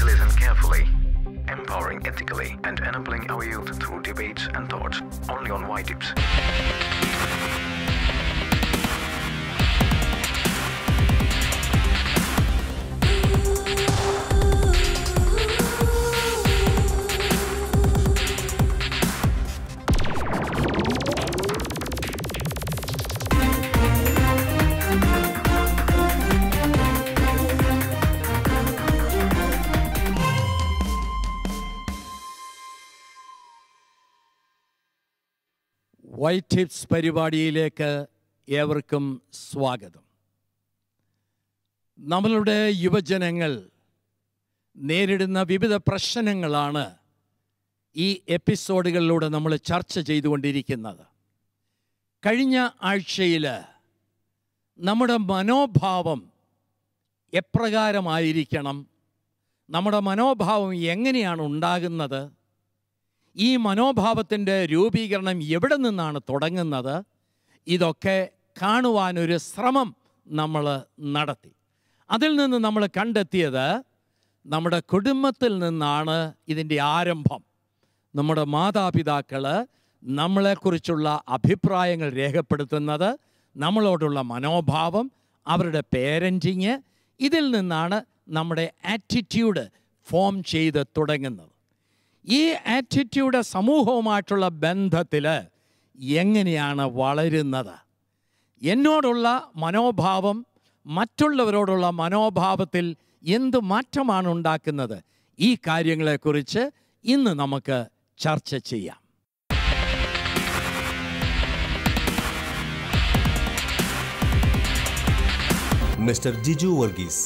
listen carefully. Empowering ethically and enabling our youth through debates and thoughts. Only on Y-Tips. Y-Tips പരിപാടിയിലേക്ക് ഏവർക്കും സ്വാഗതം. നമ്മളുടെ യുവജനങ്ങൾ നേരിടുന്ന വിവിധ പ്രശ്നങ്ങളാണ് ഈ എപ്പിസോഡുകളിലൂടെ നമ്മൾ ചർച്ച ചെയ്തുകൊണ്ടിരിക്കുന്നത്. കഴിഞ്ഞ ആഴ്ചയിൽ നമ്മുടെ മനോഭാവം എപ്രകാരമായിരിക്കണം, നമ്മുടെ മനോഭാവം എങ്ങനെയാണ് ഉണ്ടാകുന്നത്, ഈ മനോഭാവത്തിൻ്റെ രൂപീകരണം എവിടെ നിന്നാണ് തുടങ്ങുന്നത്, ഇതൊക്കെ കാണുവാനൊരു ശ്രമം നമ്മൾ നടത്തി. അതിൽ നിന്ന് നമ്മൾ കണ്ടെത്തിയത് നമ്മുടെ കുടുംബത്തിൽ നിന്നാണ് ഇതിൻ്റെ ആരംഭം. നമ്മുടെ മാതാപിതാക്കൾ നമ്മളെക്കുറിച്ചുള്ള അഭിപ്രായങ്ങൾ രേഖപ്പെടുത്തുന്നത്, നമ്മളോടുള്ള മനോഭാവം, അവരുടെ പേരൻറ്റിങ്, ഇതിൽ നിന്നാണ് നമ്മുടെ ആറ്റിറ്റ്യൂഡ് ഫോം ചെയ്ത് തുടങ്ങുന്നത്. ഈ ആറ്റിറ്റ്യൂഡ് സമൂഹവുമായിട്ടുള്ള ബന്ധത്തിൽ എങ്ങനെയാണ് വളരുന്നത്, എന്നോടുള്ള മനോഭാവം മറ്റുള്ളവരോടുള്ള മനോഭാവത്തിൽ എന്ത് മാറ്റമാണ് ഉണ്ടാക്കുന്നത്, ഈ കാര്യങ്ങളെക്കുറിച്ച് ഇന്ന് നമുക്ക് ചർച്ച ചെയ്യാം. Mr. Jiju Varghese,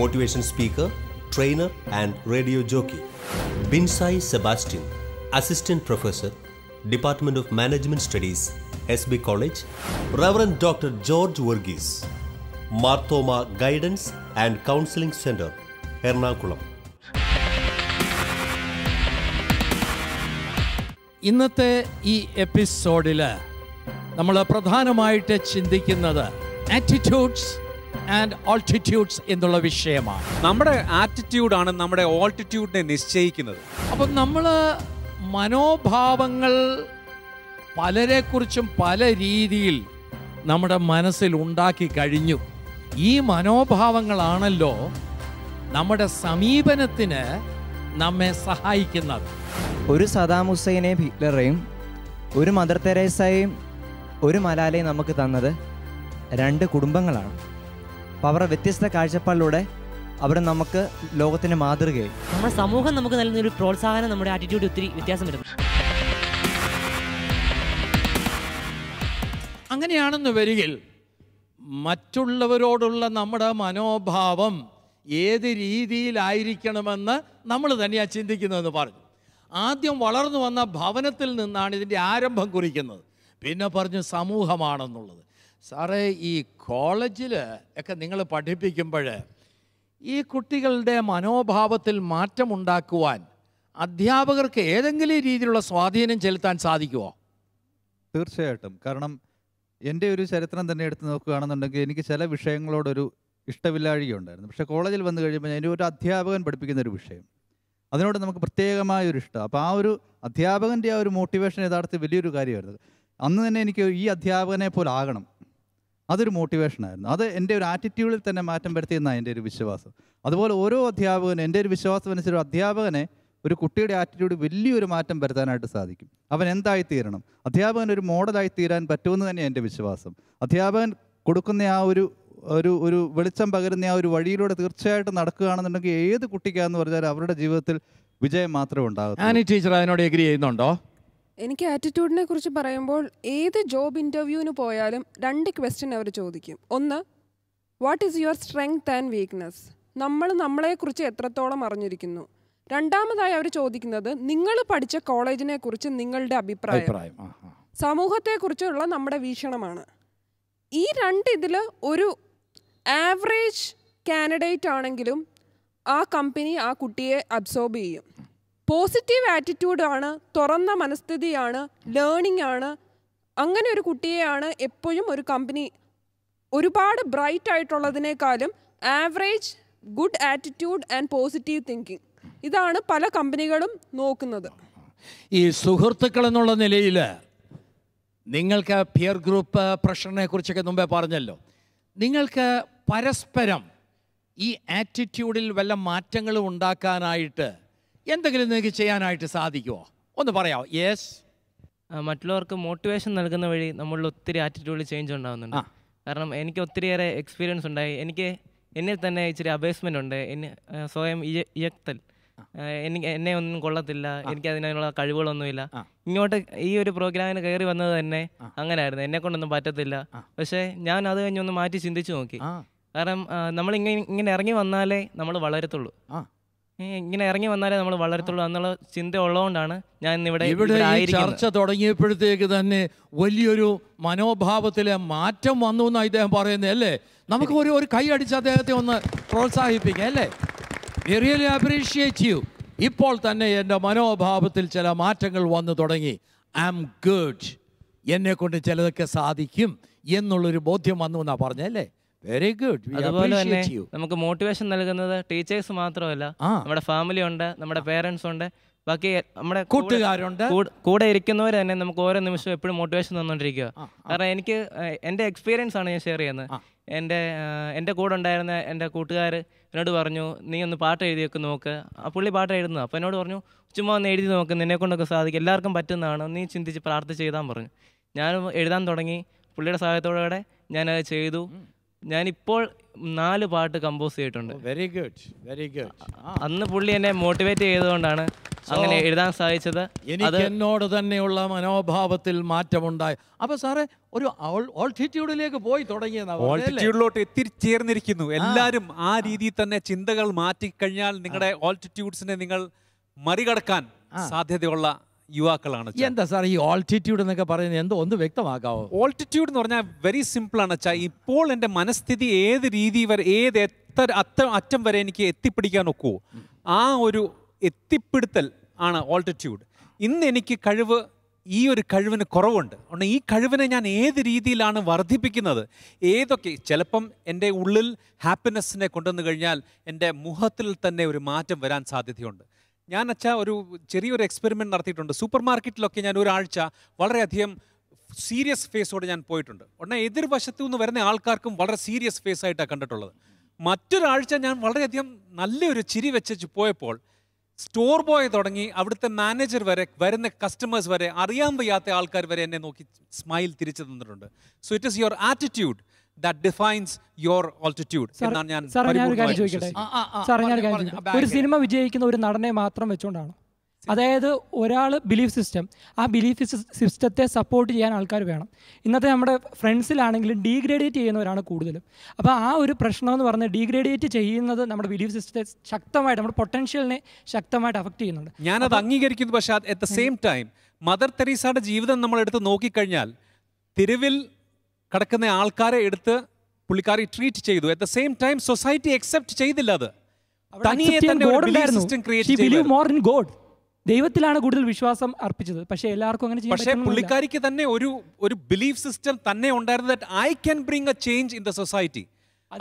motivation speaker, trainer and radio jockey. Binsai Sebastian, Assistant Professor, Department of Management Studies, SB College. Reverend Dr. George Varghese, Marthoma Guidance and Counseling Center, Ernakulam. ഇന്നത്തെ ഈ എപ്പിസോഡിൽ നമ്മൾ പ്രധാനമായിട്ട് ചിന്തിക്കുന്നത് ആറ്റിറ്റ്യൂഡ്സ് ആൻഡ് ഓൾട്ടിറ്റ്യൂഡ്സ് എന്നുള്ള വിഷയമാണ്. നമ്മുടെ ആറ്റിറ്റ്യൂഡാണ് നമ്മുടെ ഓൾട്ടിറ്റ്യൂഡിനെ നിശ്ചയിക്കുന്നത്. അപ്പം നമ്മൾ മനോഭാവങ്ങൾ പലരെക്കുറിച്ചും പല രീതിയിൽ നമ്മുടെ മനസ്സിൽ ഉണ്ടാക്കി കഴിഞ്ഞു. ഈ മനോഭാവങ്ങളാണല്ലോ നമ്മുടെ സമീപനത്തിന് നമ്മെ സഹായിക്കുന്നത്. ഒരു സദാം ഹുസൈനെയും ഹിറ്റ്ലറേയും ഒരു മദർ തെരേസയെയും ഒരു മലാലയും നമുക്ക് തന്നത് രണ്ട് കുടുംബങ്ങളാണ്. അപ്പോൾ അവരുടെ വ്യത്യസ്ത കാഴ്ചപ്പാടിലൂടെ അവർ നമുക്ക് ലോകത്തിൻ്റെ മാതൃകയായി. നമ്മുടെ സമൂഹം നമുക്ക് നൽകുന്ന ഒരു പ്രോത്സാഹനം നമ്മുടെ ആറ്റിറ്റ്യൂഡ് ഒത്തിരി വ്യത്യാസം വരുന്നു. അങ്ങനെയാണെന്ന് വരികിൽ മറ്റുള്ളവരോടുള്ള നമ്മുടെ മനോഭാവം ഏത് രീതിയിലായിരിക്കണമെന്ന് നമ്മൾ തന്നെയാണ് ചിന്തിക്കുന്നതെന്ന് പറഞ്ഞു. ആദ്യം വളർന്നു വന്ന ഭവനത്തിൽ നിന്നാണ് ഇതിൻ്റെ ആരംഭം കുറിക്കുന്നത്. പിന്നെ പറഞ്ഞു സമൂഹമാണെന്നുള്ളത്. സാറേ, ഈ കോളേജിൽ ഒക്കെ നിങ്ങൾ പഠിപ്പിക്കുമ്പോൾ ഈ കുട്ടികളുടെ മനോഭാവത്തിൽ മാറ്റമുണ്ടാക്കുവാൻ അധ്യാപകർക്ക് ഏതെങ്കിലും രീതിയിലുള്ള സ്വാധീനം ചെലുത്താൻ സാധിക്കുമോ? തീർച്ചയായിട്ടും. കാരണം എൻ്റെ ഒരു ചരിത്രം തന്നെ എടുത്ത് നോക്കുകയാണെന്നുണ്ടെങ്കിൽ എനിക്ക് ചില വിഷയങ്ങളോടൊരു ഇഷ്ടമില്ലാഴിക ഉണ്ടായിരുന്നു. പക്ഷേ കോളേജിൽ വന്നു കഴിയുമ്പോൾ എൻ്റെ ഒരു അധ്യാപകൻ പഠിപ്പിക്കുന്ന ഒരു വിഷയം, അതിനോട് നമുക്ക് പ്രത്യേകമായൊരു ഇഷ്ടം. അപ്പോൾ ആ ഒരു അധ്യാപകൻ്റെ ആ ഒരു മോട്ടിവേഷൻ യഥാർത്ഥത്തിൽ വലിയൊരു കാര്യമായിരുന്നു. അന്ന് തന്നെ എനിക്ക് ഈ അധ്യാപകനെ പോലെ ആകണം, അതൊരു മോട്ടിവേഷനായിരുന്നു. അത് എൻ്റെ ഒരു ആറ്റിറ്റ്യൂഡിൽ തന്നെ മാറ്റം വരുത്തിയെന്നാണ് എൻ്റെ ഒരു വിശ്വാസം. അതുപോലെ ഓരോ അധ്യാപകനും, എൻ്റെ ഒരു വിശ്വാസം അനുസരിച്ച് ഒരു അധ്യാപകനെ, ഒരു കുട്ടിയുടെ ആറ്റിറ്റ്യൂഡ് വലിയൊരു മാറ്റം വരുത്താനായിട്ട് സാധിക്കും. അവൻ എന്തായിത്തീരണം, അധ്യാപകൻ ഒരു മോഡലായി തീരാൻ പറ്റുമെന്ന് തന്നെയാണ് എൻ്റെ വിശ്വാസം. അധ്യാപകൻ കൊടുക്കുന്ന ആ ഒരു ഒരു വെളിച്ചം പകരുന്ന ആ ഒരു വഴിയിലൂടെ തീർച്ചയായിട്ടും നടക്കുകയാണെന്നുണ്ടെങ്കിൽ ഏത് കുട്ടിക്കാന്ന് പറഞ്ഞാൽ അവരുടെ ജീവിതത്തിൽ വിജയം മാത്രമേ ഉണ്ടാകൂ. ആനി ടീച്ചർ അതിനോട് എഗ്രി ചെയ്യുന്നുണ്ടോ? എനിക്ക് ആറ്റിറ്റ്യൂഡിനെ കുറിച്ച് പറയുമ്പോൾ ഏത് ജോബ് ഇൻ്റർവ്യൂവിന് പോയാലും രണ്ട് ക്വസ്റ്റ്യൻ അവർ ചോദിക്കും. ഒന്ന്, what is your strength and weakness, നമ്മൾ നമ്മളെക്കുറിച്ച് എത്രത്തോളം അറിഞ്ഞിരിക്കുന്നു. രണ്ടാമതായി അവർ ചോദിക്കുന്നത് നിങ്ങൾ പഠിച്ച കോളേജിനെ കുറിച്ച് നിങ്ങളുടെ അഭിപ്രായം, സമൂഹത്തെക്കുറിച്ചുള്ള നമ്മുടെ വീക്ഷണമാണ്. ഈ ഇതിൽ ഒരു ആവറേജ് കാൻഡിഡേറ്റ് ആണെങ്കിലും ആ കമ്പനി ആ കുട്ടിയെ അബ്സോർബ് ചെയ്യും. പോസിറ്റീവ് ആറ്റിറ്റ്യൂഡാണ്, തുറന്ന മനസ്ഥിതിയാണ്, ലേണിംഗ് ആണ്. അങ്ങനെ ഒരു കുട്ടിയെയാണ് എപ്പോഴും ഒരു കമ്പനി ഒരുപാട് ബ്രൈറ്റ് ആയിട്ടുള്ളതിനേക്കാളും average good attitude and positive thinking. ഇതാണ് പല കമ്പനികളും നോക്കുന്നത്. ഈ സുഹൃത്തുക്കൾ എന്നുള്ള നിലയിൽ നിങ്ങൾക്ക് പിയർ ഗ്രൂപ്പ് പ്രഷറിനെ കുറിച്ചൊക്കെ മുമ്പേ പറഞ്ഞല്ലോ. നിങ്ങൾക്ക് പരസ്പരം ഈ ആറ്റിറ്റ്യൂഡിൽ വല്ല മാറ്റങ്ങളും ഉണ്ടാക്കാനായിട്ട് എന്തെങ്കിലും നിങ്ങൾക്ക് ചെയ്യാനായിട്ട് സാധിക്കുമോ? ഒന്ന് പറയാമോ? യെസ്. മറ്റുള്ളവർക്ക് മോട്ടിവേഷൻ നൽകുന്ന വഴി നമ്മളിൽ ഒത്തിരി ആറ്റിറ്റ്യൂഡിൽ ചേഞ്ച് ഉണ്ടാകുന്നുണ്ട്. കാരണം എനിക്ക് ഒത്തിരിയേറെ എക്സ്പീരിയൻസ് ഉണ്ടായി. എന്നിൽ തന്നെ ഇച്ചിരി അബേസ്മെൻ്റ് ഉണ്ട്. സ്വയം ഇയക്തൽ, എന്നെ ഒന്നും കൊള്ളത്തില്ല, എനിക്ക് അതിനുള്ള കഴിവുകളൊന്നുമില്ല. ഇങ്ങോട്ട് ഈ ഒരു പ്രോഗ്രാമിന് കയറി വന്നത് തന്നെ അങ്ങനെയായിരുന്നു. എന്നെ കൊണ്ടൊന്നും പറ്റത്തില്ല. പക്ഷേ ഞാൻ അത് കഴിഞ്ഞൊന്ന് മാറ്റി ചിന്തിച്ചു നോക്കി. കാരണം ഇങ്ങനെ ഇറങ്ങി വന്നാലേ നമ്മൾ വളരത്തുള്ളൂ. ഇങ്ങനെ ഇറങ്ങി വന്നാലേ നമ്മൾ വളരത്തുള്ളൂ എന്നുള്ള ചിന്ത ഉള്ളതുകൊണ്ടാണ് ഞാൻ ഇവിടെ ചർച്ച തുടങ്ങിയപ്പോഴത്തേക്ക് തന്നെ വലിയൊരു മനോഭാവത്തിലെ മാറ്റം വന്നു എന്നാണ് ഇദ്ദേഹം പറയുന്നത് അല്ലേ? നമുക്ക് ഒരു കൈ അടിച്ച് അദ്ദേഹത്തെ ഒന്ന് പ്രോത്സാഹിപ്പിക്കാം അല്ലേ? V really appreciate you. ഇപ്പോൾ തന്നെ എൻ്റെ മനോഭാവത്തിൽ ചില മാറ്റങ്ങൾ വന്നു തുടങ്ങി. ഐ ആം ഗുഡ്, എന്നെ കൊണ്ട് ചിലതൊക്കെ സാധിക്കും എന്നുള്ളൊരു ബോധ്യം വന്നു എന്നാണ് പറഞ്ഞല്ലേ? Very good. അതുപോലെ തന്നെ നമുക്ക് മോട്ടിവേഷൻ നൽകുന്നത് ടീച്ചേഴ്സ് മാത്രമല്ല, നമ്മുടെ ഫാമിലി ഉണ്ട്, നമ്മുടെ പേരൻസ് ഉണ്ട്, ബാക്കി നമ്മുടെ കൂട്ടുകാരുണ്ട്, കൂടെ ഇരിക്കുന്നവർ തന്നെ നമുക്ക് ഓരോ നിമിഷവും എപ്പോഴും മോട്ടിവേഷൻ തന്നുകൊണ്ടിരിക്കുക. കാരണം എനിക്ക് എൻ്റെ എക്സ്പീരിയൻസ് ആണ് ഞാൻ ഷെയർ ചെയ്യുന്നത്. എൻ്റെ കൂടെ ഉണ്ടായിരുന്ന എൻ്റെ കൂട്ടുകാർ എന്നോട് പറഞ്ഞു, നീ ഒന്ന് പാട്ട് എഴുതിയൊക്കെ നോക്ക്. പുള്ളി പാട്ട് എഴുതുന്നത്. അപ്പോൾ എന്നോട് പറഞ്ഞു, ചുമ്മാ ഒന്ന് എഴുതി നോക്ക്, നിന്നെ കൊണ്ടൊക്കെ സാധിക്കും, എല്ലാവർക്കും പറ്റുന്നതാണ്, നീ ചിന്തിച്ച് പ്രാർത്ഥിച്ച് എഴുതാൻ പറഞ്ഞു. ഞാനും എഴുതാൻ തുടങ്ങി. പുള്ളിയുടെ സഹായത്തോടെ ഞാനത് ചെയ്തു. ഞാനിപ്പോൾ 4 പാട്ട് കമ്പോസ് ചെയ്തിട്ടുണ്ട്. Very good, very good. അന്ന് പുള്ളി എന്നെ മോട്ടിവേറ്റ് ചെയ്തുകൊണ്ടാണ് അങ്ങനെ എഴുതാൻ സാധിച്ചത്. എനിക്ക് എന്നോട് തന്നെയുള്ള മനോഭാവത്തിൽ മാറ്റമുണ്ടായി. അപ്പൊ സാറേ ഒരു ഓൾട്ടിറ്റ്യൂഡിലേക്ക് പോയി തുടങ്ങിയതാണ്. ഓൾട്ടിറ്റ്യൂഡിലോട്ട് എത്തിച്ചേർന്നിരിക്കുന്നു എല്ലാവരും. ആ രീതിയിൽ തന്നെ ചിന്തകൾ മാറ്റിക്കഴിഞ്ഞാൽ നിങ്ങളുടെ ഓൾട്ടിറ്റ്യൂഡ്സിനെ നിങ്ങൾ മറികടക്കാൻ സാധ്യതയുള്ള യുവാക്കളാണ്. എന്താ സാർ ഈ ഓൾട്ടിറ്റ്യൂഡ് എന്നൊക്കെ പറയുന്നത്? എന്തോ ഒന്ന് വ്യക്തമാക്കാവോ? ഓൾട്ടിറ്റ്യൂഡ് എന്ന് പറഞ്ഞാൽ വെരി സിമ്പിൾ ആണ് വെച്ചാൽ, ഇപ്പോൾ എൻ്റെ മനസ്ഥിതി ഏത് രീതി വരെ, അറ്റം വരെ എനിക്ക് എത്തിപ്പിടിക്കാൻ ഒക്കുമോ, ആ ഒരു എത്തിപ്പിടുത്തൽ ആണ് ഓൾട്ടിറ്റ്യൂഡ്. ഇന്ന് എനിക്ക് ഈ ഒരു കഴിവിന് കുറവുണ്ട്. ഈ കഴിവിനെ ഞാൻ ഏത് രീതിയിലാണ് വർദ്ധിപ്പിക്കുന്നത്, ഏതൊക്കെ ചിലപ്പം എൻ്റെ ഉള്ളിൽ ഹാപ്പിനെസ്സിനെ കൊണ്ടുവന്നു കഴിഞ്ഞാൽ എൻ്റെ മുഖത്തിൽ തന്നെ ഒരു മാറ്റം വരാൻ സാധ്യതയുണ്ട്. ഞാൻ ഒരു ചെറിയൊരു എക്സ്പെരിമെൻറ്റ് നടത്തിയിട്ടുണ്ട്. സൂപ്പർ മാർക്കറ്റിലൊക്കെ ഞാൻ ഒരാഴ്ച വളരെയധികം സീരിയസ് ഫേസോട് ഞാൻ പോയിട്ടുണ്ട്. എതിർവശത്തു നിന്ന് വരുന്ന ആൾക്കാർക്കും വളരെ സീരിയസ് ഫേസ് ആയിട്ടാണ് കണ്ടിട്ടുള്ളത്. മറ്റൊരാഴ്ച ഞാൻ വളരെയധികം നല്ലൊരു ചിരി വെച്ച് പോയപ്പോൾ സ്റ്റോർ ബോയ് തുടങ്ങി അവിടുത്തെ മാനേജർ വരെ, വരുന്ന കസ്റ്റമേഴ്സ് വരെ, അറിയാൻ വയ്യാത്ത ആൾക്കാർ വരെ എന്നെ നോക്കി സ്മൈൽ തിരിച്ചു തന്നിട്ടുണ്ട്. So it is your attitude that defines your altitude. ഒരു സിനിമ വിജയിക്കുന്ന ഒരു നടനെ മാത്രം വെച്ചുകൊണ്ടാണ്. അതായത് ഒരാൾ ബിലീഫ് സിസ്റ്റം, ആ ബിലീഫ് സിസ്റ്റത്തെ സപ്പോർട്ട് ചെയ്യാൻ ആൾക്കാർ വേണം. ഇന്നത്തെ നമ്മുടെ ഫ്രണ്ട്സിലാണെങ്കിലും ഡീഗ്രേഡേറ്റ് ചെയ്യുന്നവരാണ് കൂടുതലും. അപ്പോൾ ആ ഒരു പ്രശ്നം എന്ന് പറഞ്ഞാൽ ഡീഗ്രേഡേറ്റ് ചെയ്യുന്നത് നമ്മുടെ ബിലീഫ് സിസ്റ്റത്തെ ശക്തമായിട്ട്, നമ്മുടെ പൊട്ടൻഷ്യലിനെ ശക്തമായിട്ട് അഫക്റ്റ് ചെയ്യുന്നുണ്ട്. ഞാനത് അംഗീകരിക്കുന്നു. പക്ഷേ at the same time mother തെരേസയുടെ ജീവിതം നമ്മൾ എടുത്ത് നോക്കിക്കഴിഞ്ഞാൽ തെരുവിൽ കിടക്കുന്ന ആൾക്കാരെ എടുത്ത് പുള്ളിക്കാരി ട്രീറ്റ് ചെയ്തു. At the same time society accept ചെയ്തില്ല. അത് തനിയെ തന്നെ ഒരു ബിലീഫ് സിസ്റ്റം ക്രിയേറ്റ് ചെയ്തു. ദൈവത്തിലാണ് കൂടുതൽ വിശ്വാസം അർപ്പിച്ചത്. പക്ഷേ എല്ലാവർക്കും അങ്ങനെ ചെയ്യാൻ പറ്റില്ല. പക്ഷേ പുള്ളിക്കാരിക്ക് തന്നെ ഒരു ബിലീഫ് സിസ്റ്റം തന്നെ ഉണ്ടായിരുന്നു, that I can bring a change in the society.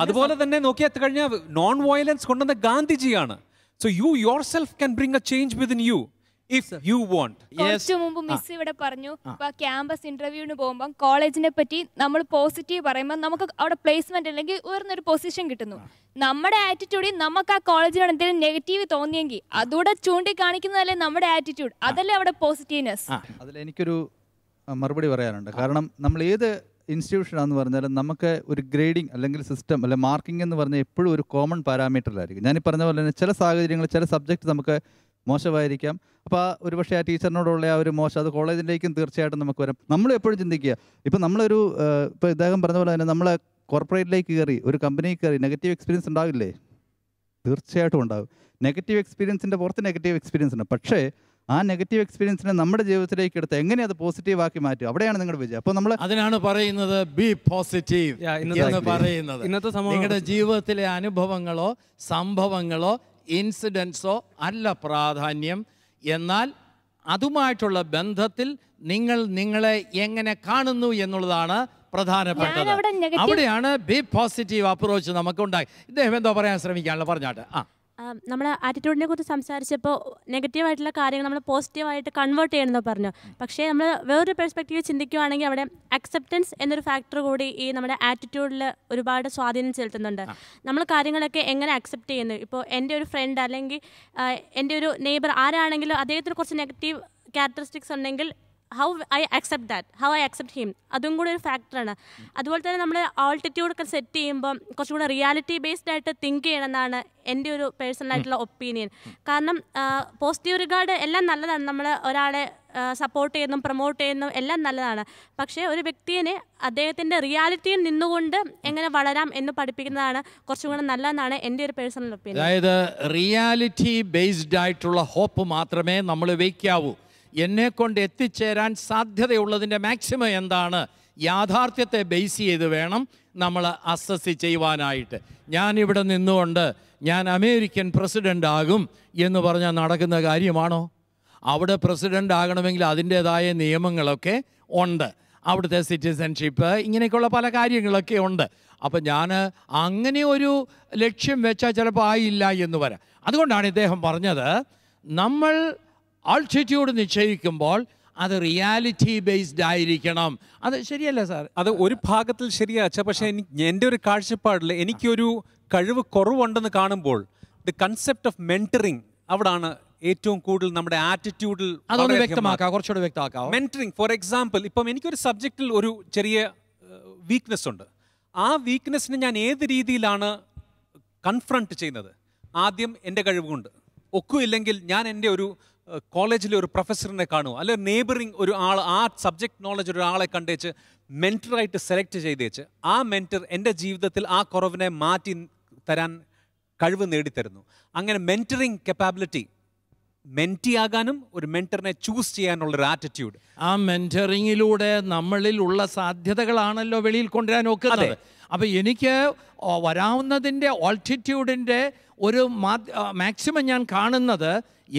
അതുപോലെ തന്നെ നോക്കിയാൽ കഴിഞ്ഞാൽ നോൺ വയലൻസ് കൊണ്ടുവന്ന ഗാന്ധിജിയാണ്. So you yourself can bring a change within you if you want. കുറച്ചു മുമ്പ് മിസ് ഇവിടെ പറഞ്ഞു, ഇപ്പൊ ക്യാമ്പസ് ഇന്റർവ്യൂവിന് പോകുമ്പോൾ കോളേജിനെ പറ്റി നമ്മൾ പോസിറ്റീവ് പറയുമ്പോൾ നമുക്ക് അവിടെ പ്ലേസ്മെന്റ് അല്ലെങ്കിൽ ഉയർന്നൊരു പൊസിഷൻ കിട്ടുന്നു. നമ്മുടെ ആറ്റിറ്റ്യൂഡിൽ നമുക്ക് ആ കോളേജിനോട് എന്തെങ്കിലും നെഗറ്റീവ് തോന്നിയെങ്കിൽ അതുകൂടെ ചൂണ്ടിക്കാണിക്കുന്നതല്ലേ നമ്മുടെ ആറ്റിറ്റ്യൂഡ്, അതല്ലേ അവിടെ പോസിറ്റീവ്നെസ്. അതിൽ എനിക്കൊരു മറുപടി പറയാനുണ്ട്. കാരണം നമ്മൾ ഏത് ഇൻസ്റ്റിറ്റ്യൂഷനാണെന്ന് പറഞ്ഞാലും നമുക്ക് ഒരു ഗ്രേഡിംഗ് അല്ലെങ്കിൽ സിസ്റ്റം അല്ലെങ്കിൽ മാർക്കിംഗ് എന്ന് പറഞ്ഞാൽ എപ്പോഴും ഒരു കോമൺ പാരാമീറ്ററിലായിരിക്കും. ഞാൻ ഈ പറഞ്ഞ പോലെ തന്നെ ചില സാഹചര്യങ്ങളിൽ ചില സബ്ജക്റ്റ് നമുക്ക് മോശമായിരിക്കാം. അപ്പോൾ ഒരു പക്ഷേ ആ ടീച്ചറിനോടുള്ള ആ ഒരു മോശം അത് കോളേജിലേക്കും തീർച്ചയായിട്ടും നമുക്ക് വരാം. നമ്മൾ എപ്പോഴും ചിന്തിക്കുക, ഇപ്പം നമ്മളൊരു ഇപ്പോൾ ഇദ്ദേഹം പറഞ്ഞ പോലെ തന്നെ നമ്മൾ കോർപ്പറേറ്റിലേക്ക് കയറി ഒരു കമ്പനിയിൽ കയറി നെഗറ്റീവ് എക്സ്പീരിയൻസ് ഉണ്ടാവില്ലേ? തീർച്ചയായിട്ടും ഉണ്ടാകും. നെഗറ്റീവ് എക്സ്പീരിയൻസിൻ്റെ പുറത്ത് നെഗറ്റീവ് എക്സ്പീരിയൻസ് ഉണ്ട്. പക്ഷേ ആ നെഗറ്റീവ് എക്സ്പീരിയൻസിനെ നമ്മുടെ ജീവിതത്തിലേക്ക് എടുത്ത് എങ്ങനെ അത് പോസിറ്റീവ് ആക്കി മാറ്റും, അവിടെയാണ് നിങ്ങളുടെ വിജയം. അപ്പോൾ നമ്മൾ അതിനാണ് പറയുന്നത് ബി പോസിറ്റീവ് എന്ന് പറയുന്നത്. നിങ്ങളുടെ ജീവിതത്തിലെ അനുഭവങ്ങളോ സംഭവങ്ങളോ ഇൻസിഡൻസോ അല്ല പ്രാധാന്യം, എന്നാൽ അതുമായിട്ടുള്ള ബന്ധത്തിൽ നിങ്ങൾ നിങ്ങളെ എങ്ങനെ കാണുന്നു എന്നുള്ളതാണ് പ്രധാനപ്പെട്ടത്. അവിടെയാണ് ബി പോസിറ്റീവ് അപ്രോച്ച് നമുക്കുണ്ടായി. ഇദ്ദേഹം എന്തോ പറയാൻ ശ്രമിക്കാനുള്ള പറഞ്ഞാട്ടെ. നമ്മൾ ആറ്റിറ്റ്യൂഡിനെ കുറിച്ച് സംസാരിച്ചപ്പോൾ നെഗറ്റീവായിട്ടുള്ള കാര്യങ്ങൾ നമ്മൾ പോസിറ്റീവായിട്ട് കൺവേർട്ട് ചെയ്യണമെന്ന് പറഞ്ഞു. പക്ഷേ നമ്മൾ വേറൊരു പെർസ്പെക്റ്റീവ് ചിന്തിക്കുകയാണെങ്കിൽ അവിടെ അക്സെപ്റ്റൻസ് എന്നൊരു ഫാക്ടർ കൂടി ഈ നമ്മുടെ ആറ്റിറ്റ്യൂഡിൽ ഒരുപാട് സ്വാധീനം ചെലുത്തുന്നുണ്ട്. നമ്മൾ കാര്യങ്ങളൊക്കെ എങ്ങനെ അക്സെപ്റ്റ് ചെയ്യുന്നു. ഇപ്പോൾ എൻ്റെ ഒരു ഫ്രണ്ട് അല്ലെങ്കിൽ എൻ്റെ ഒരു നെയ്ബർ ആരാണെങ്കിലും അദ്ദേഹത്തിന് കുറച്ച് നെഗറ്റീവ് ക്യാരക്ടറിസ്റ്റിക്സ് ഉണ്ടെങ്കിൽ how I accept that, how I accept him, അതും കൂടി ഒരു ഫാക്ടറാണ്. അതുപോലെ തന്നെ നമ്മൾ ആൾട്ടിറ്റ്യൂഡൊക്കെ സെറ്റ് ചെയ്യുമ്പം കുറച്ചും കൂടെ റിയാലിറ്റി ബേസ്ഡ് ആയിട്ട് തിങ്ക് ചെയ്യണമെന്നാണ് എൻ്റെ ഒരു പേഴ്സണൽ ആയിട്ടുള്ള ഒപ്പീനിയൻ. കാരണം പോസിറ്റീവ് റിഗാർഡ് എല്ലാം നല്ലതാണ്, നമ്മൾ ഒരാളെ സപ്പോർട്ട് ചെയ്യുന്നതും പ്രൊമോട്ട് ചെയ്യുന്നതും എല്ലാം നല്ലതാണ്. പക്ഷേ ഒരു വ്യക്തിയെ അദ്ദേഹത്തിൻ്റെ റിയാലിറ്റിയിൽ നിന്നുകൊണ്ട് എങ്ങനെ വളരാം എന്ന് പഠിപ്പിക്കുന്നതാണ് കുറച്ചും കൂടെ നല്ലതെന്നാണ് എൻ്റെ ഒരു പേഴ്സണൽ ഒപ്പീനിയൻ. അതായത് റിയാലിറ്റി ബേസ്ഡ് ആയിട്ടുള്ള ഹോപ്പ് മാത്രമേ നമ്മൾ വയ്ക്കാവൂ. എന്നെ കൊണ്ട് എത്തിച്ചേരാൻ സാധ്യതയുള്ളതിൻ്റെ മാക്സിമം എന്താണ്, യാഥാർത്ഥ്യത്തെ ബേസ് ചെയ്ത് വേണം നമ്മൾ അസസ് ചെയ്യുവാനായിട്ട്. ഞാനിവിടെ നിന്നുകൊണ്ട് ഞാൻ അമേരിക്കൻ പ്രസിഡൻ്റ് ആകും എന്ന് പറഞ്ഞാൽ നടക്കുന്ന കാര്യമാണോ? അവിടെ പ്രസിഡൻ്റ് ആകണമെങ്കിൽ അതിൻ്റേതായ നിയമങ്ങളൊക്കെ ഉണ്ട്, അവിടുത്തെ സിറ്റിസൺഷിപ്പ്, ഇങ്ങനെയൊക്കെയുള്ള പല കാര്യങ്ങളൊക്കെ ഉണ്ട്. അപ്പം ഞാൻ അങ്ങനെ ഒരു ലക്ഷ്യം വെച്ചാൽ ചിലപ്പോൾ ആയില്ല എന്ന് വരാം. അതുകൊണ്ടാണ് ഇദ്ദേഹം പറഞ്ഞത് നമ്മൾ ആൾട്ടിറ്റ്യൂഡ് നിശ്ചയിക്കുമ്പോൾ അത് റിയാലിറ്റി ബേസ്ഡ് ആയിരിക്കണം. അത് ശരിയല്ല സാർ? അത് ഒരു ഭാഗത്തിൽ ശരിയാച്ച, പക്ഷേ എൻ്റെ ഒരു കാഴ്ചപ്പാടിൽ എനിക്കൊരു കഴിവ് കുറവുണ്ടെന്ന് കാണുമ്പോൾ ദി കൺസെപ്റ്റ് ഓഫ് മെന്ററിങ് അവിടാണ് ഏറ്റവും കൂടുതൽ നമ്മുടെ ആറ്റിറ്റ്യൂഡിൽ. അതൊന്ന് വ്യക്തമാക്കാം, കുറച്ചുകൂടെ വ്യക്തമാക്കാം. മെന്ററിങ് ഫോർ എക്സാമ്പിൾ, ഇപ്പം എനിക്കൊരു സബ്ജക്റ്റിൽ ഒരു ചെറിയ വീക്ക്നെസ് ഉണ്ട്. ആ വീക്ക്നെസ്സിനെ ഞാൻ ഏത് രീതിയിലാണ് കൺഫ്രണ്ട് ചെയ്യുന്നത്? ആദ്യം എൻ്റെ കഴിവ് കൊണ്ട് ഒക്കുമില്ലെങ്കിൽ ഞാൻ എൻ്റെ ഒരു കോളേജിലെ ഒരു പ്രൊഫസറിനെ കാണുമോ, അല്ലെങ്കിൽ നെയ്ബറിങ് ഒരു ആൾ ആ സബ്ജക്ട് നോളജ് ഒരാളെ കണ്ടേച്ച് മെൻറ്ററായിട്ട് സെലക്ട് ചെയ്തേച്ച് ആ മെൻറ്റർ എൻ്റെ ജീവിതത്തിൽ ആ കുറവിനെ മാറ്റി തരാൻ കഴിവ് നേടിത്തരുന്നു. അങ്ങനെ മെൻറ്ററിങ് കപ്പാബിലിറ്റി, മെൻറ്റി ആകാനും ഒരു മെൻറ്ററിനെ ചൂസ് ചെയ്യാനുള്ളൊരു ആറ്റിറ്റ്യൂഡ്, ആ മെൻറ്ററിങ്ങിലൂടെ നമ്മളിൽ ഉള്ള സാധ്യതകളാണല്ലോ വെളിയിൽ കൊണ്ടുവരാൻ നോക്കുന്നത്. അപ്പം എനിക്ക് വരാവുന്നതിൻ്റെ ആൾട്ടിറ്റ്യൂഡിൻ്റെ ഒരു മാക്സിമം ഞാൻ കാണുന്നത്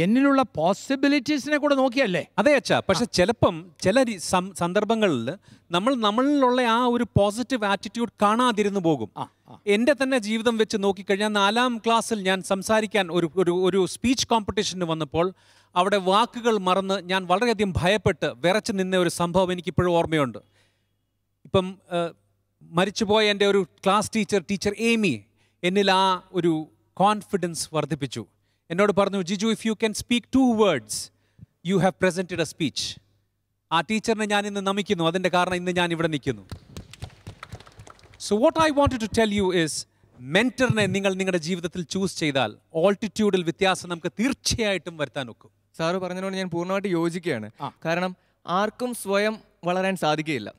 എന്നിലുള്ള പോസിബിലിറ്റീസിനെ കൂടെ നോക്കിയല്ലേ? അതെ അച്ഛാ. പക്ഷെ ചിലപ്പം ചില സന്ദർഭങ്ങളിൽ നമ്മളിലുള്ള ആ ഒരു പോസിറ്റീവ് ആറ്റിറ്റ്യൂഡ് കാണാതിരുന്നു പോകും. എൻ്റെ തന്നെ ജീവിതം വെച്ച് നോക്കിക്കഴിഞ്ഞാൽ 4ാം ക്ലാസ്സിൽ ഞാൻ സംസാരിക്കാൻ ഒരു സ്പീച്ച് കോമ്പറ്റീഷന് വന്നപ്പോൾ അവിടെ വാക്കുകൾ മറന്ന് ഞാൻ വളരെയധികം ഭയപ്പെട്ട് വിറച്ച് നിന്ന ഒരു സംഭവം എനിക്കിപ്പോഴും ഓർമ്മയുണ്ട്. ഇപ്പം മരിച്ചുപോയ എൻ്റെ ഒരു ക്ലാസ് ടീച്ചർ ഏമി എന്നിൽ ആ ഒരു കോൺഫിഡൻസ് വർദ്ധിപ്പിച്ചു. എന്നോട് പറഞ്ഞു, Jiju, if you can speak 2 words you have presented A speech. ആ ടീച്ചറിനെ ഞാൻ ഇന്ന് നമിക്കുന്നു. അതിൻ്റെ കാരണം ഇന്ന് ഞാൻ ഇവിടെ നിൽക്കുന്നു. So what I wanted to tell you is, മെൻറ്ററിനെ നിങ്ങൾ നിങ്ങളുടെ ജീവിതത്തിൽ ചൂസ് ചെയ്താൽ ഓൾട്ടിറ്റ്യൂഡിൽ വ്യത്യാസം നമുക്ക് തീർച്ചയായിട്ടും വരുത്താൻ ഒക്കും. സാറ് പറഞ്ഞതിനോട് ഞാൻ പൂർണ്ണമായിട്ട് യോജിക്കുകയാണ്. കാരണം ആർക്കും സ്വയം വളരാൻ സാധിക്കുകയില്ല.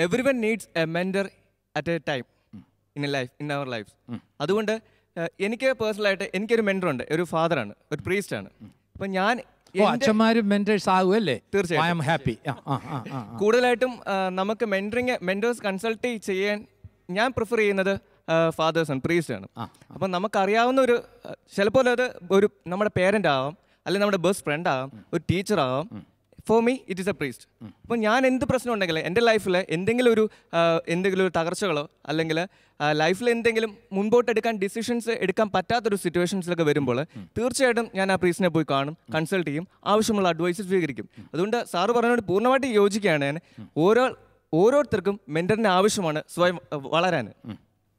Everyone needs a mentor at a time in our life. അതുകൊണ്ട് എനിക്ക് പേഴ്സണലായിട്ട് എനിക്കൊരു മെൻറ്ററുണ്ട്, ഒരു ഫാദറാണ്, ഒരു പ്രീസ്റ്റാണ്. അപ്പം ഞാൻ അച്ഛന്മാരും മെന്റേഴ്സ് ആകുമല്ലേ? തീർച്ചയായും ഹാപ്പി. കൂടുതലായിട്ടും നമുക്ക് മെൻറ്റേഴ്സ് കൺസൾട്ട് ചെയ്യാൻ ഞാൻ പ്രിഫർ ചെയ്യുന്നത് ഫാദേഴ്സാണ്, പ്രീസ്റ്റാണ്. അപ്പം നമുക്കറിയാവുന്ന ഒരു ചിലപ്പോൾ അത് ഒരു നമ്മുടെ പേരൻ്റ് ആവാം, അല്ലെങ്കിൽ നമ്മുടെ ബെസ്റ്റ് ഫ്രണ്ട് ആവാം, ഒരു ടീച്ചർ ആവാം. For me it is A priest. അപ്പോൾ ഞാൻ എന്ത് പ്രശ്നം ഉണ്ടെങ്കിൽ എൻ്റെ ലൈഫിൽ എന്തെങ്കിലും ഒരു തകർച്ചകളോ അല്ലെങ്കിൽ ലൈഫിൽ എന്തെങ്കിലും മുൻപോട്ടെടുക്കാൻ ഡിസിഷൻസ് എടുക്കാൻ പറ്റാത്തൊരു സിറ്റുവേഷൻസിലൊക്കെ വരുമ്പോൾ തീർച്ചയായിട്ടും ഞാൻ ആ പ്രീസ്റ്റിനെ പോയി കാണും, കൺസൾട്ട് ചെയ്യും, ആവശ്യമുള്ള അഡ്വൈസ് സ്വീകരിക്കും. അതുകൊണ്ട് സാറ് പറഞ്ഞോട് പൂർണ്ണമായിട്ട് യോജിക്കുകയാണ് ഞാൻ. ഓരോരുത്തർക്കും മെൻറ്ററിന് ആവശ്യമാണ് സ്വയം വളരാൻ.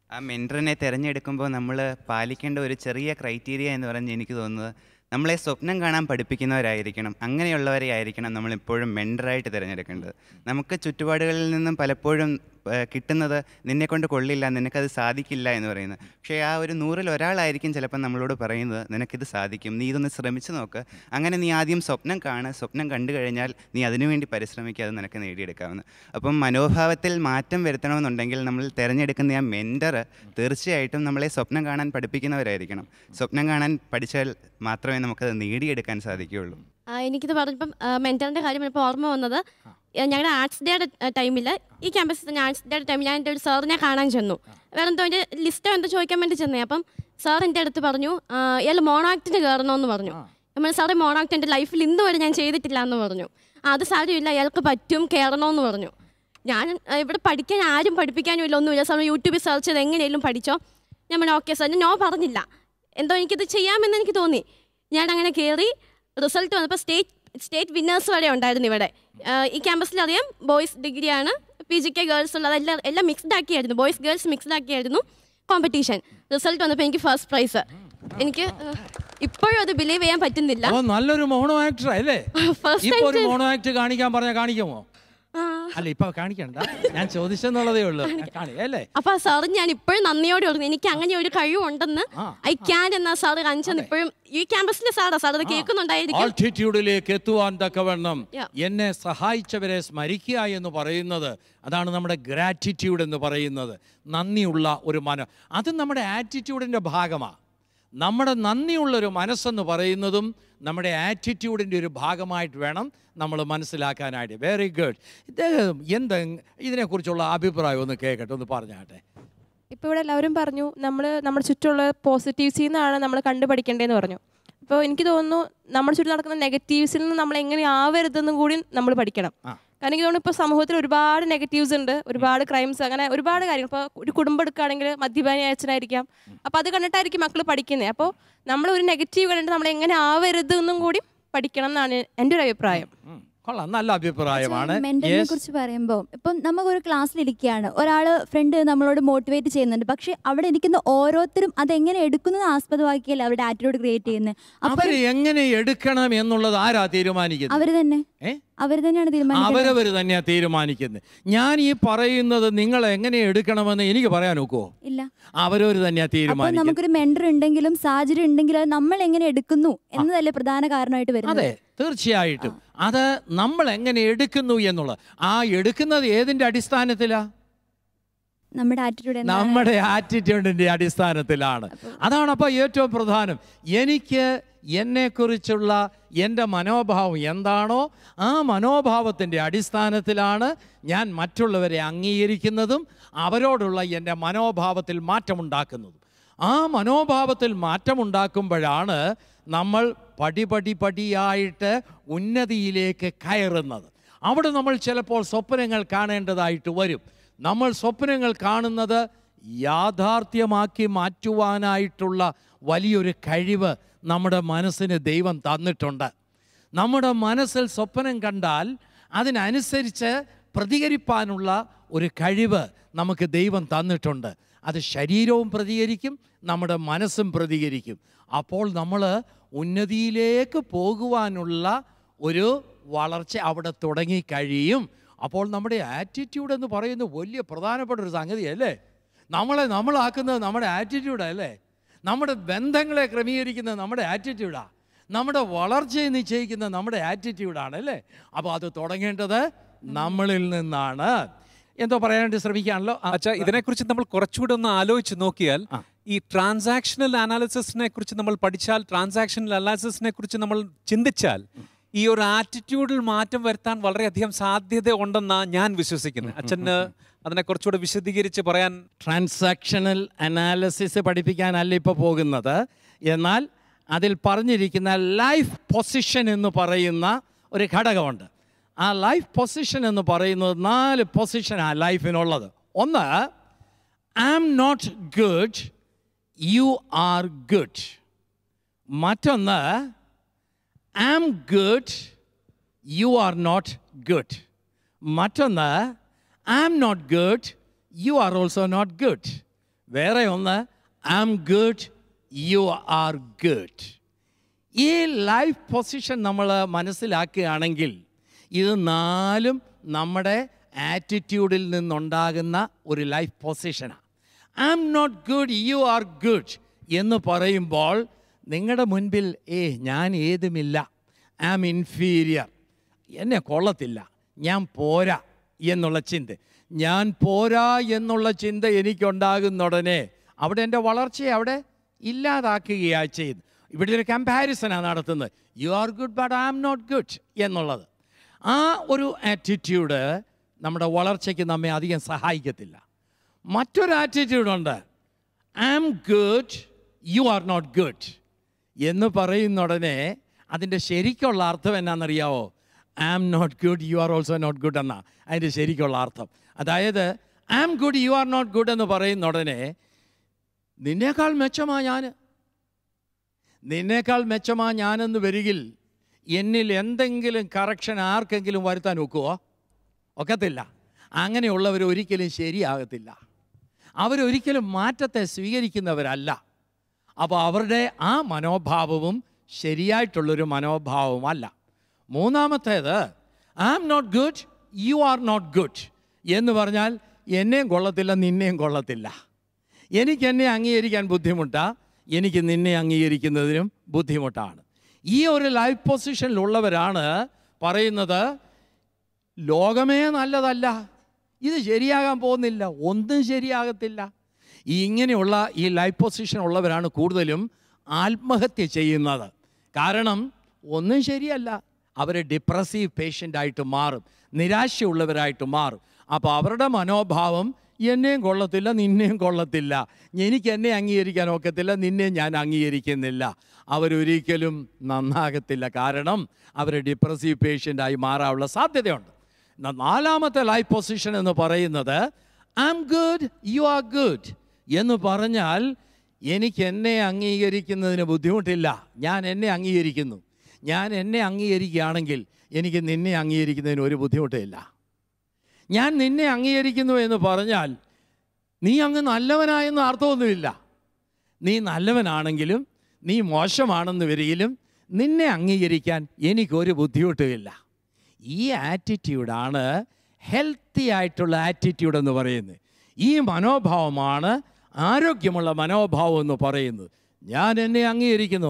ആ മെൻറ്ററിനെ തിരഞ്ഞെടുക്കുമ്പോൾ നമ്മൾ പാലിക്കേണ്ട ഒരു ചെറിയ ക്രൈറ്റീരിയ എന്ന് പറഞ്ഞ് എനിക്ക് തോന്നുന്നത്, നമ്മളെ സ്വപ്നം കാണാൻ പഠിപ്പിക്കുന്നവരായിരിക്കണം. അങ്ങനെയുള്ളവരെ ആയിരിക്കണം നമ്മളെപ്പോഴും മെൻറ്ററായിട്ട് തിരഞ്ഞെടുക്കേണ്ടത്. നമുക്ക് ചുറ്റുപാടുകളിൽ നിന്നും പലപ്പോഴും കിട്ടുന്നത് നിന്നെക്കൊണ്ട് കൊള്ളില്ല, നിനക്കത് സാധിക്കില്ല എന്ന് പറയുന്നത്. പക്ഷേ ആ ഒരു 100-ൽ ഒരാളായിരിക്കും ചിലപ്പോൾ നമ്മളോട് പറയുന്നത്, നിനക്കിത് സാധിക്കും, നീ ഇതൊന്ന് ശ്രമിച്ചു നോക്ക്. അങ്ങനെ നീ ആദ്യം സ്വപ്നം കാണുക, സ്വപ്നം കണ്ടു കഴിഞ്ഞാൽ നീ അതിനുവേണ്ടി പരിശ്രമിക്കുക, അത് നിനക്ക് നേടിയെടുക്കാവുന്ന. അപ്പം മനോഭാവത്തിൽ മാറ്റം വരുത്തണമെന്നുണ്ടെങ്കിൽ നമ്മൾ തിരഞ്ഞെടുക്കുന്ന ആ മെൻറ്റർ തീർച്ചയായിട്ടും നമ്മളെ സ്വപ്നം കാണാൻ പഠിപ്പിക്കുന്നവരായിരിക്കണം. സ്വപ്നം കാണാൻ പഠിച്ചാൽ മാത്രമേ നമുക്കത് നേടിയെടുക്കാൻ സാധിക്കുകയുള്ളൂ. എനിക്കിത് പറഞ്ഞപ്പം മെൻറ്ററിൻ്റെ കാര്യം ഇപ്പോൾ ഓർമ്മ വന്നത്, ഞങ്ങളുടെ ആർട്സ് ഡേയുടെ ടൈമിൽ ഈ ക്യാമ്പസിൽ തന്നെ ആർട്സ് ഡേയുടെ ടൈമിൽ ഞാൻ എൻ്റെ ഒരു സാറിനെ കാണാൻ ചെന്നു. വേറെ എന്തോ എൻ്റെ ലിസ്റ്റോ എന്തോ ചോദിക്കാൻ വേണ്ടി ചെന്നേ. അപ്പം സാർ എൻ്റെ അടുത്ത് പറഞ്ഞു, ഇയാൾ മോണോ ആക്ടിന് കയറണമെന്ന് പറഞ്ഞു. നമ്മൾ സാറേ മോണോ ആക്ട് എൻ്റെ ലൈഫിൽ ഇന്ന് വരെ ഞാൻ ചെയ്തിട്ടില്ല എന്ന് പറഞ്ഞു. അത് സാരമില്ല, അയാൾക്ക് പറ്റും, കയറണമെന്ന് പറഞ്ഞു. ഞാൻ ഇവിടെ പഠിക്കാൻ ആരും പഠിപ്പിക്കാനും ഇല്ല, ഒന്നുമില്ല സാർ, യൂട്യൂബിൽ സെർച്ച് ചെയ്ത് എങ്ങനെയെങ്കിലും പഠിച്ചോ. ഞാൻ പറഞ്ഞു ഓക്കെ സാർ. ഞാൻ നോ പറഞ്ഞില്ല, എന്തോ എനിക്കിത് ചെയ്യാമെന്ന് എനിക്ക് തോന്നി. ഞാൻ അങ്ങനെ കയറി. റിസൾട്ട് വന്നപ്പോൾ സ്റ്റേറ്റ് വിന്നേഴ്സ് വരെ ഉണ്ടായിരുന്നു ഇവിടെ. ഈ ക്യാമ്പസിൽ അറിയാം ബോയ്സ് ഡിഗ്രിയാണ്, PGK ഗേൾസ് ഉള്ളത്, എല്ലാം മിക്സ്ഡ് ആക്കിയായിരുന്നു, ബോയ്സ് ഗേൾസ് മിക്സ്ഡ് ആക്കിയായിരുന്നു കോമ്പറ്റീഷൻ. റിസൾട്ട് വന്നപ്പോൾ എനിക്ക് ഫസ്റ്റ് പ്രൈസ്. എനിക്ക് ഇപ്പോഴും അത് ബിലീവ് ചെയ്യാൻ പറ്റുന്നില്ല. നല്ലൊരു മോണോ ആക്ടർ അല്ലേ? ഒരു മോണോ ആക്ട് കാണിക്കാൻ പറഞ്ഞാൽ കാണിക്കുമോ? അല്ല ഇപ്പൊ കാണിക്കണ്ട, ഞാൻ ചോദിച്ചെന്നുള്ളതേ ഉള്ളൂ. അല്ലേ? അപ്പൊ സാർ ഞാൻ ഇപ്പോഴും നന്ദിയോടെ ഓർക്കുന്നു, എനിക്ക് അങ്ങനെ ഒരു കഴിവുണ്ടെന്ന്. ഐ ക്യാൻ എന്ന സാർ കാണിച്ചത് ഇപ്പോഴും ഈ ക്യാമ്പസിലെ സാർ അത് കേൾക്കുന്നുണ്ടായിരിക്കും. ആൾട്ടിറ്റ്യൂഡിലേക്ക് എത്തുവാൻ തക്കവണ്ണം എന്നെ സഹായിച്ചവരെ സ്മരിക്കുക എന്ന് പറയുന്നത്, അതാണ് നമ്മുടെ ഗ്രാറ്റിറ്റ്യൂഡ് എന്ന് പറയുന്നത്. നന്ദിയുള്ള ഒരു അത് നമ്മുടെ ആറ്റിറ്റ്യൂഡിന്റെ ഭാഗമാണ്. നമ്മുടെ നന്ദിയുള്ളൊരു മനസ്സെന്ന് പറയുന്നതും നമ്മുടെ ആറ്റിറ്റ്യൂഡിൻ്റെ ഒരു ഭാഗമായിട്ട് വേണം നമ്മൾ മനസ്സിലാക്കാനായിട്ട്. Very good. ഇദ്ദേഹം ഇതിനെക്കുറിച്ചുള്ള അഭിപ്രായം ഒന്ന് കേൾക്കട്ടെ, ഒന്ന് പറഞ്ഞാട്ടെ. ഇപ്പോൾ ഇവിടെ എല്ലാവരും പറഞ്ഞു നമ്മുടെ ചുറ്റുമുള്ള പോസിറ്റീവ്സിൽ നിന്നാണ് നമ്മൾ കണ്ടുപഠിക്കേണ്ടതെന്ന് പറഞ്ഞു. അപ്പോൾ എനിക്ക് തോന്നുന്നു നമ്മുടെ ചുറ്റും നടക്കുന്ന നെഗറ്റീവ്സിൽ നിന്ന് നമ്മൾ എങ്ങനെ ആവരുതെന്നും കൂടി നമ്മൾ പഠിക്കണം. കാരണം എനിക്ക് തോന്നുന്നു ഇപ്പോൾ സമൂഹത്തിൽ ഒരുപാട് നെഗറ്റീവ്സ് ഉണ്ട്, ഒരുപാട് ക്രൈംസ്, അങ്ങനെ ഒരുപാട് കാര്യങ്ങൾ. ഇപ്പോൾ ഒരു കുടുംബം എടുക്കുകയാണെങ്കിൽ മദ്യപാനി അച്ഛനായിരിക്കാം, അപ്പോൾ അത് കണ്ടിട്ടായിരിക്കും മക്കൾ പഠിക്കുന്നത്. അപ്പോൾ നമ്മൾ ഒരു നെഗറ്റീവ് കണ്ടിട്ട് നമ്മൾ എങ്ങനെ ആവരുത് എന്നും കൂടി പഠിക്കണം എന്നാണ് എൻ്റെ ഒരു അഭിപ്രായം. നല്ല അഭിപ്രായമാണ്. മെന്ററിനെ കുറിച്ച് പറയുമ്പോൾ ഇപ്പം നമുക്കൊരു ക്ലാസ്സിലിരിക്കുകയാണ്, ഒരാൾ ഫ്രണ്ട് നമ്മളോട് മോട്ടിവേറ്റ് ചെയ്യുന്നുണ്ട്, പക്ഷെ അവിടെ ഇരിക്കുന്ന ഓരോരുത്തരും അതെങ്ങനെ എടുക്കുന്നത് ആസ്പദമാക്കിയല്ല അവരുടെ ആറ്റിറ്റ്യൂഡ് ക്രിയേറ്റ് ചെയ്യുന്നത്. അവർ എങ്ങനെ എടുക്കണം എന്നുള്ളത് ആരാ തീരുമാനിക്കുന്നത്? അവർ തന്നെയാണ് തീരുമാനിക്കുന്നത്. അവരവർ തന്നെയാണ് തീരുമാനിക്കുന്നത്. ഞാൻ ഈ പറയുന്നത് നിങ്ങൾ എങ്ങനെ എടുക്കണമെന്ന് എനിക്ക് പറയാൻ നോക്കുമോ? ഇല്ല, അവരവർ തന്നെയാണ് തീരുമാനിക്കുന്നത്. നമുക്കൊരു മെന്റർ ഉണ്ടെങ്കിലും സാഹചര്യം ഉണ്ടെങ്കിലും അത് നമ്മൾ എങ്ങനെ എടുക്കുന്നു എന്നതല്ലേ പ്രധാന കാരണമായിട്ട് വരുന്നത്. അതെ, തീർച്ചയായിട്ടും. അത് നമ്മൾ എങ്ങനെ എടുക്കുന്നു എന്നുള്ളത്, ആ എടുക്കുന്നത് ഏതിന്റെ അടിസ്ഥാനത്തിലാ? നമ്മുടെ ആറ്റിറ്റ്യൂഡിന്റെ അടിസ്ഥാനത്തിലാണ്. അതാണ് അപ്പോൾ ഏറ്റവും പ്രധാനം. എനിക്ക് എന്നെക്കുറിച്ചുള്ള എൻ്റെ മനോഭാവം എന്താണോ ആ മനോഭാവത്തിൻ്റെ അടിസ്ഥാനത്തിലാണ് ഞാൻ മറ്റുള്ളവരെ അംഗീകരിക്കുന്നതും അവരോടുള്ള എൻ്റെ മനോഭാവത്തിൽ മാറ്റമുണ്ടാക്കുന്നതും. ആ മനോഭാവത്തിൽ മാറ്റമുണ്ടാക്കുമ്പോഴാണ് നമ്മൾ പടിയായിട്ട് ഉന്നതിയിലേക്ക് കയറുന്നത്. അവിടെ നമ്മൾ ചിലപ്പോൾ സ്വപ്നങ്ങൾ കാണേണ്ടതായിട്ട് വരും. നമ്മൾ സ്വപ്നങ്ങൾ കാണുന്നത് യാഥാർത്ഥ്യമാക്കി മാറ്റുവാനായിട്ടുള്ള വലിയൊരു കഴിവ് നമ്മുടെ മനസ്സിന് ദൈവം തന്നിട്ടുണ്ട്. നമ്മുടെ മനസ്സിൽ സ്വപ്നം കണ്ടാൽ അതിനനുസരിച്ച് പ്രതികരിപ്പാനുള്ള ഒരു കഴിവ് നമുക്ക് ദൈവം തന്നിട്ടുണ്ട്. അത് ശരീരവും പ്രതികരിക്കും, നമ്മുടെ മനസ്സും പ്രതികരിക്കും. അപ്പോൾ നമ്മൾ ഉന്നതിയിലേക്ക് പോകുവാനുള്ള ഒരു വളർച്ച അവിടെ തുടങ്ങിക്കഴിയും. അപ്പോൾ നമ്മുടെ ആറ്റിറ്റ്യൂഡ് എന്ന് പറയുന്നത് വലിയ പ്രധാനപ്പെട്ട ഒരു സംഗതിയല്ലേ? നമ്മളാക്കുന്നത് നമ്മുടെ ആറ്റിറ്റ്യൂഡല്ലേ? നമ്മുടെ ബന്ധങ്ങളെ ക്രമീകരിക്കുന്നത് നമ്മുടെ ആറ്റിറ്റ്യൂഡാണ്. നമ്മുടെ വളർച്ചയെ നിശ്ചയിക്കുന്നത് നമ്മുടെ ആറ്റിറ്റ്യൂഡാണ് അല്ലേ? അപ്പോൾ അത് തുടങ്ങേണ്ടത് നമ്മളിൽ നിന്നാണ്. എന്തോ പറയാനായിട്ട് ശ്രമിക്കുകയാണല്ലോ. അച്ഛാ, ഇതിനെക്കുറിച്ച് നമ്മൾ കുറച്ചുകൂടെ ഒന്ന് ആലോചിച്ച് നോക്കിയാൽ, ഈ ട്രാൻസാക്ഷണൽ അനാലിസിസിനെ കുറിച്ച് നമ്മൾ പഠിച്ചാൽ, ട്രാൻസാക്ഷണൽ അനാലിസിസിനെ കുറിച്ച് നമ്മൾ ചിന്തിച്ചാൽ, ഈ ഒരു ആറ്റിറ്റ്യൂഡിൽ മാറ്റം വരുത്താൻ വളരെയധികം സാധ്യത ഉണ്ടെന്നാണ് ഞാൻ വിശ്വസിക്കുന്നത്. അച്ഛന് അതിനെ കുറച്ചുകൂടെ വിശദീകരിച്ച് പറയാൻ. ട്രാൻസാക്ഷണൽ അനാലിസിസ് പഠിപ്പിക്കാനല്ല ഇപ്പോൾ പോകുന്നത്. എന്നാൽ അതിൽ പറഞ്ഞിരിക്കുന്ന ലൈഫ് പൊസിഷൻ എന്ന് പറയുന്ന ഒരു ഘടകമുണ്ട്. ആ ലൈഫ് പൊസിഷൻ എന്ന് പറയുന്നത് 4 പൊസിഷനാണ് ലൈഫിനുള്ളത്. ഒന്ന്, I am not good, you are good. മറ്റൊന്ന്, I am good, you are not good. മറ്റൊന്ന്, I am not good, you are also not good. വേറെ ഒന്ന്, I am good, you are good. ഈ ലൈഫ് പൊസിഷൻ നമ്മൾ മനസ്സിലാക്കുകയാണെങ്കിൽ ഇത് 4 നമ്മുടെ ആറ്റിറ്റ്യൂഡിൽ നിന്നുണ്ടാകുന്ന ഒരു ലൈഫ് പൊസിഷനാണ്. I am not good, you are good എന്ന് പറയുമ്പോൾ നിങ്ങളുടെ മുൻപിൽ ഞാൻ ഏതുമില്ല, ഐ ആം ഇൻഫീരിയർ, എന്നെ കൊള്ളത്തില്ല, ഞാൻ പോരാ എന്നുള്ള ചിന്ത. ഞാൻ പോരാ എന്നുള്ള ചിന്ത എനിക്കുണ്ടാകുന്ന ഉടനെ അവിടെ എൻ്റെ വളർച്ചയെ അവിടെ ഇല്ലാതാക്കുകയാണ് ചെയ്യുന്നത്. ഇവിടെ ഒരു കമ്പാരിസനാണ് നടത്തുന്നത്. You are good but I am not good എന്നുള്ളത്. ആ ഒരു ആറ്റിറ്റ്യൂഡ് നമ്മുടെ വളർച്ചയ്ക്ക് നമ്മെ അധികം സഹായിക്കത്തില്ല. മറ്റൊരു ആറ്റിറ്റ്യൂഡുണ്ട്, I am good, you are not good എന്ന് പറയുന്ന ഉടനെ അതിൻ്റെ ശരിക്കുള്ള അർത്ഥം എന്നാണെന്നറിയാവോ? I am not good, you are also not good എന്നാ അതിൻ്റെ ശരിക്കുള്ള അർത്ഥം. അതായത് I am good, you are not good എന്ന് പറയുന്ന ഉടനെ നിന്നേക്കാൾ മെച്ചമാ ഞാൻ, നിന്നേക്കാൾ മെച്ചമാ ഞാനെന്ന് വരികിൽ എന്നിൽ എന്തെങ്കിലും കറക്ഷൻ ആർക്കെങ്കിലും വരുത്താൻ ഒക്കുമോ? ഒക്കത്തില്ല. അങ്ങനെയുള്ളവർ ഒരിക്കലും ശരിയാകത്തില്ല. അവരൊരിക്കലും മാറ്റത്തെ സ്വീകരിക്കുന്നവരല്ല. അപ്പോൾ അവരുടെ ആ മനോഭാവവും ശരിയായിട്ടുള്ളൊരു മനോഭാവമല്ല. മൂന്നാമത്തേത് I am not good, you are not good എന്ന് പറഞ്ഞാൽ എന്നെയും കൊള്ളത്തില്ല, നിന്നെയും കൊള്ളത്തില്ല. എനിക്ക് എന്നെ അംഗീകരിക്കാൻ ബുദ്ധിമുട്ടാണ്, എനിക്ക് നിന്നെ അംഗീകരിക്കുന്നതിനും ബുദ്ധിമുട്ടാണ്. ഈ ഒരു ലൈഫ് പൊസിഷനിലുള്ളവരാണ് പറയുന്നത് ലോകമേ നല്ലതല്ല, ഇത് ശരിയാകാൻ പോകുന്നില്ല, ഒന്നും ശരിയാകത്തില്ല. ഇങ്ങനെയുള്ള ഈ ലൈഫ് പൊസിഷൻ ഉള്ളവരാണ് കൂടുതലും ആത്മഹത്യ ചെയ്യുന്നത്. കാരണം ഒന്നും ശരിയല്ല. അവർ ഡിപ്രസീവ് പേഷ്യൻ്റായിട്ട് മാറും, നിരാശയുള്ളവരായിട്ട് മാറും. അപ്പോൾ അവരുടെ മനോഭാവം എന്നെയും കൊള്ളത്തില്ല, നിന്നെയും കൊള്ളത്തില്ല, എനിക്ക് എന്നെ അംഗീകരിക്കാൻ ഒക്കത്തില്ല, നിന്നെ ഞാൻ അംഗീകരിക്കുന്നില്ല. അവരൊരിക്കലും നന്നാകത്തില്ല. കാരണം അവർ ഡിപ്രസീവ് പേഷ്യൻ്റായി മാറാനുള്ള സാധ്യതയുണ്ട്. നാലാമത്തെ ലൈഫ് പൊസിഷൻ എന്ന് പറയുന്നത് I am good, you are good എന്ന് പറഞ്ഞാൽ എനിക്ക് എന്നെ അംഗീകരിക്കുന്നതിന് ബുദ്ധിമുട്ടില്ല, ഞാൻ എന്നെ അംഗീകരിക്കുന്നു. ഞാൻ എന്നെ അംഗീകരിക്കുകയാണെങ്കിൽ എനിക്ക് നിന്നെ അംഗീകരിക്കുന്നതിന് ഒരു ബുദ്ധിമുട്ടില്ല. ഞാൻ നിന്നെ അംഗീകരിക്കുന്നു എന്ന് പറഞ്ഞാൽ നീ അങ്ങ് നല്ലവനായെന്ന് അർത്ഥമൊന്നുമില്ല. നീ നല്ലവനാണെങ്കിലും നീ മോശമാണെന്ന് വരികിലും നിന്നെ അംഗീകരിക്കാൻ എനിക്കൊരു ബുദ്ധിമുട്ടുമില്ല. ഈ ആറ്റിറ്റ്യൂഡാണ് ഹെൽത്തി ആയിട്ടുള്ള ആറ്റിറ്റ്യൂഡ് എന്ന് പറയുന്നത്. ഈ മനോഭാവമാണ് ആരോഗ്യമുള്ള മനോഭാവം എന്ന് പറയുന്നത്. ഞാൻ എന്നെ അംഗീകരിക്കുന്നു.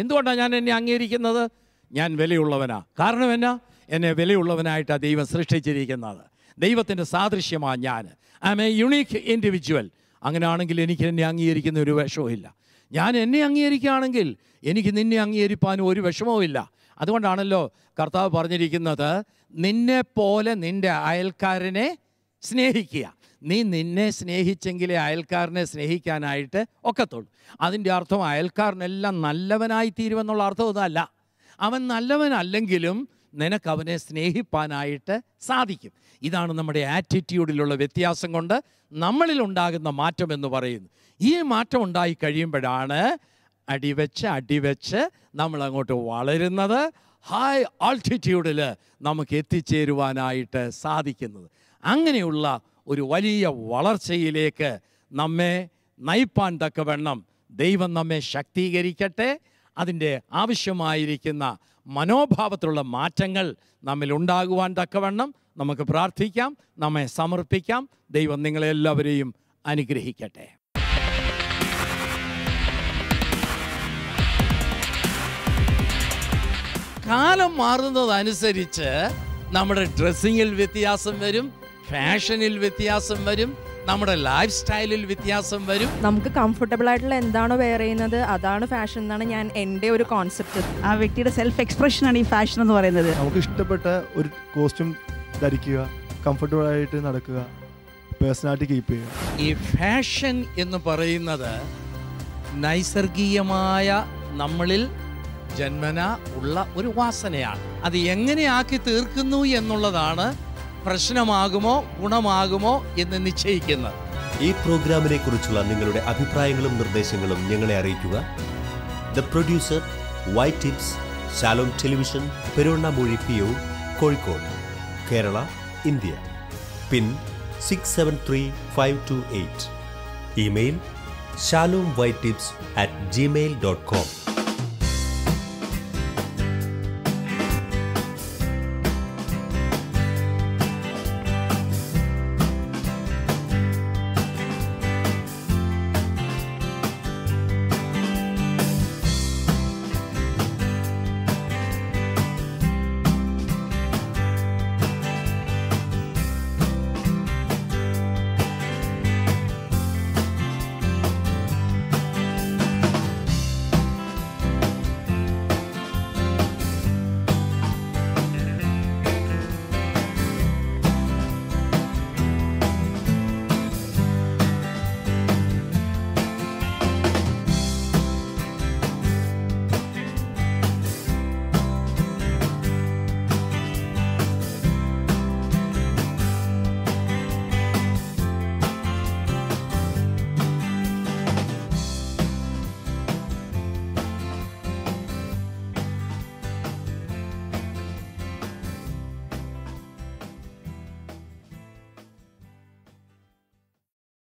എന്തുകൊണ്ടാണ് ഞാൻ എന്നെ അംഗീകരിക്കുന്നത്? ഞാൻ വിലയുള്ളവനാ. കാരണം എന്നാ? എന്നെ വിലയുള്ളവനായിട്ടാണ് ദൈവം സൃഷ്ടിച്ചിരിക്കുന്നത്. ദൈവത്തിൻ്റെ സാദൃശ്യമാണ് ഞാൻ. I am a unique individual. അങ്ങനെയാണെങ്കിൽ എനിക്ക് എന്നെ അംഗീകരിക്കുന്ന ഒരു വിഷമവും ഇല്ല. ഞാൻ എന്നെ അംഗീകരിക്കുകയാണെങ്കിൽ എനിക്ക് നിന്നെ അംഗീകരിപ്പാനും ഒരു വിഷമവും ഇല്ല. അതുകൊണ്ടാണല്ലോ കർത്താവ് പറഞ്ഞിരിക്കുന്നത്, നിന്നെ പോലെ നിൻ്റെ അയൽക്കാരനെ സ്നേഹിക്കുക. നീ നിന്നെ സ്നേഹിച്ചെങ്കിലേ അയൽക്കാരനെ സ്നേഹിക്കാനായിട്ട് ഒക്കത്തുള്ളൂ. അതിൻ്റെ അർത്ഥം അയൽക്കാരനെല്ലാം നല്ലവനായി തീരുമെന്നുള്ള അർത്ഥമൊന്നുമല്ല. അവൻ നല്ലവനല്ലെങ്കിലും നിനക്ക് അവനെ സ്നേഹിപ്പാനായിട്ട് സാധിക്കും. ഇതാണ് നമ്മുടെ ആറ്റിറ്റ്യൂഡിലുള്ള വ്യത്യാസം കൊണ്ട് നമ്മളിലുണ്ടാകുന്ന മാറ്റം എന്ന് പറയുന്നത്. ഈ മാറ്റം ഉണ്ടായി കഴിയുമ്പോഴാണ് അടിവെച്ച് നമ്മളങ്ങോട്ട് വളരുന്നത്, ഹൈ ആൾട്ടിറ്റ്യൂഡിൽ നമുക്ക് എത്തിച്ചേരുവാനായിട്ട് സാധിക്കുന്നത്. അങ്ങനെയുള്ള ഒരു വലിയ വളർച്ചയിലേക്ക് നമ്മെ നയിപ്പാൻ തക്കവണ്ണം ദൈവം നമ്മെ ശക്തീകരിക്കട്ടെ. അതിൻ്റെ ആവശ്യമായിരിക്കുന്ന മനോഭാവത്തിലുള്ള മാറ്റങ്ങൾ നമ്മിൽ ഉണ്ടാകുവാൻ തക്കവണ്ണം നമുക്ക് പ്രാർത്ഥിക്കാം, നമ്മെ സമർപ്പിക്കാം. ദൈവം നിങ്ങളെല്ലാവരെയും അനുഗ്രഹിക്കട്ടെ. കാലം മാറുന്നതനുസരിച്ച് നമ്മുടെ ഡ്രസ്സിങ്ങിൽ വ്യത്യാസം വരും, ഫാഷനിൽ വ്യത്യാസം വരും, നമ്മുടെ ലൈഫ് സ്റ്റൈലിൽ വ്യത്യാസം വരും. നമുക്ക് കംഫർട്ടബിൾ ആയിട്ടുള്ള എന്താണോ വെയർ ചെയ്യുന്നത് അതാണ് ഫാഷൻ എന്നാണ് എൻ്റെ ഒരു കോൺസെപ്റ്റ്. ആ വ്യക്തിയുടെ സെൽഫ് എക്സ്പ്രഷനാണ് ഈ ഫാഷൻ എന്ന് പറയുന്നത്. നമുക്ക് ഇഷ്ടപ്പെട്ട ഒരു കോസ്റ്റ്യൂം ധരിക്കുക, കംഫർട്ടബിൾ ആയിട്ട് നടക്കുക, പേഴ്സണാലിറ്റി കീപ്പ് ചെയ്യുക. ഈ ഫാഷൻ എന്ന് പറയുന്നത് നൈസർഗീയമായ നമ്മളിൽ ജന്മന ഉള്ള ഒരു വാസനയാണ്. അത് എങ്ങനെയാക്കി തീർക്കുന്നു എന്നുള്ളതാണ് പ്രശ്നമാകുമോ ഗുണമാകുമോ എന്ന് നിശ്ചയിക്കുന്നത്. ഈ പ്രോഗ്രാമിനെ കുറിച്ചുള്ള നിങ്ങളുടെ അഭിപ്രായങ്ങളും നിർദ്ദേശങ്ങളും ഞങ്ങളെ അറിയിക്കുക. The producer, white tips, Shalom television, Peruvannamuzhi PO, Kozhikode, Kerala, India. Pin 673528. Email shalomwhitetips@gmail.com.